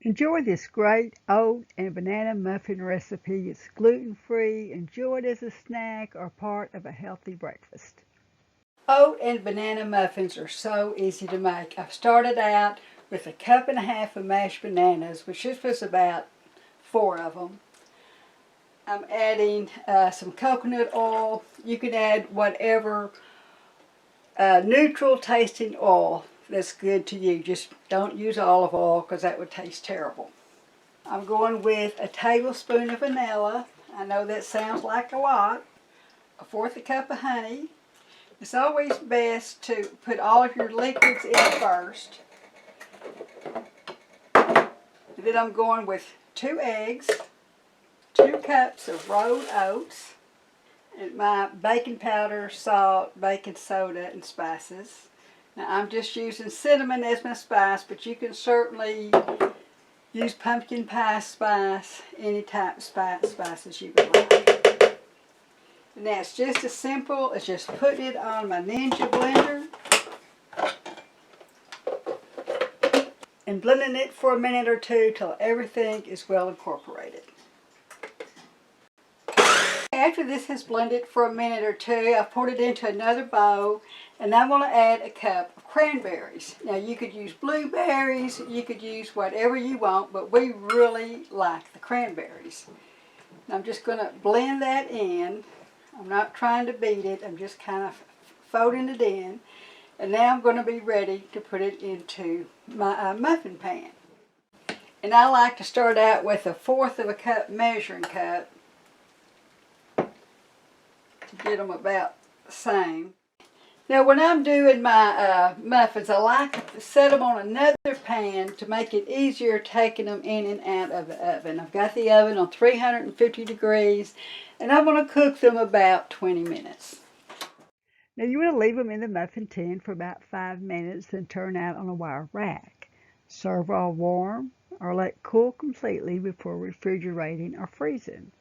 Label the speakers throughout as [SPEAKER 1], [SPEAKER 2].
[SPEAKER 1] Enjoy this great oat and banana muffin recipe. It's gluten-free. Enjoy it as a snack or part of a healthy breakfast. Oat and banana muffins are so easy to make. I've started out with 1.5 cups of mashed bananas, which this was about 4 of them. I'm adding some coconut oil. You can add whatever neutral tasting oil that's good to you. Just don't use olive oil because that would taste terrible. I'm going with a tablespoon of vanilla. I know that sounds like a lot. 1/4 cup of honey. It's always best to put all of your liquids in first. And then I'm going with 2 eggs, 2 cups of rolled oats, and my baking powder, salt, baking soda, and spices. Now I'm just using cinnamon as my spice, but you can certainly use pumpkin pie spice, any type of spices you would like. And that's just as simple as just putting it on my Ninja blender and blending it for a minute or two till everything is well incorporated. After this has blended for a minute or two, I've poured it into another bowl, and I'm going to add 1 cup of cranberries. Now you could use blueberries, you could use whatever you want, but we really like the cranberries. And I'm just going to blend that in. I'm not trying to beat it, I'm just kind of folding it in. And now I'm going to be ready to put it into my muffin pan. And I like to start out with 1/4 cup measuring cup to get them about the same. Now when I'm doing my muffins, I like to set them on another pan to make it easier taking them in and out of the oven. I've got the oven on 350 degrees and I'm going to cook them about 20 minutes. Now you want to leave them in the muffin tin for about 5 minutes, then turn out on a wire rack. Serve all warm or let cool completely before refrigerating or freezing.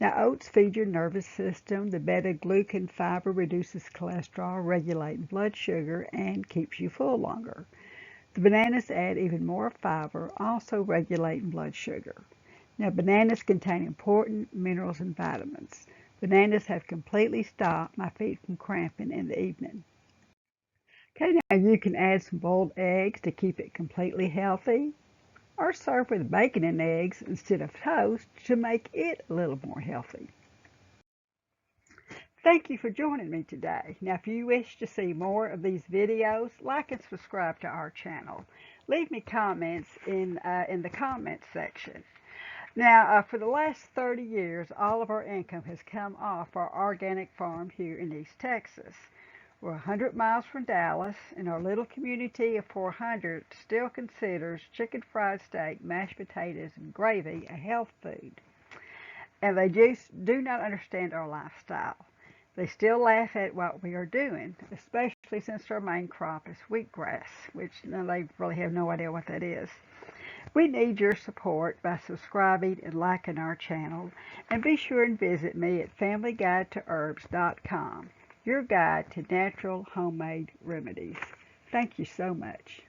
[SPEAKER 1] Now oats feed your nervous system. The Beta-Glucan fiber reduces cholesterol, regulating blood sugar, and keeps you full longer. The bananas add even more fiber, also regulating blood sugar. Now bananas contain important minerals and vitamins. Bananas have completely stopped my feet from cramping in the evening. Okay, now you can add some boiled eggs to keep it completely healthy, or serve with bacon and eggs instead of toast to make it a little more healthy. Thank you for joining me today. Now if you wish to see more of these videos, like and subscribe to our channel. Leave me comments in the comments section. Now for the last 30 years, all of our income has come off our organic farm here in East Texas. We're 100 miles from Dallas, and our little community of 400 still considers chicken fried steak, mashed potatoes, and gravy a health food. And they just do not understand our lifestyle. They still laugh at what we are doing, especially since our main crop is wheatgrass, which they really have no idea what that is. We need your support by subscribing and liking our channel, and be sure and visit me at familyguidetoherbs.com. Your guide to natural homemade remedies. Thank you so much.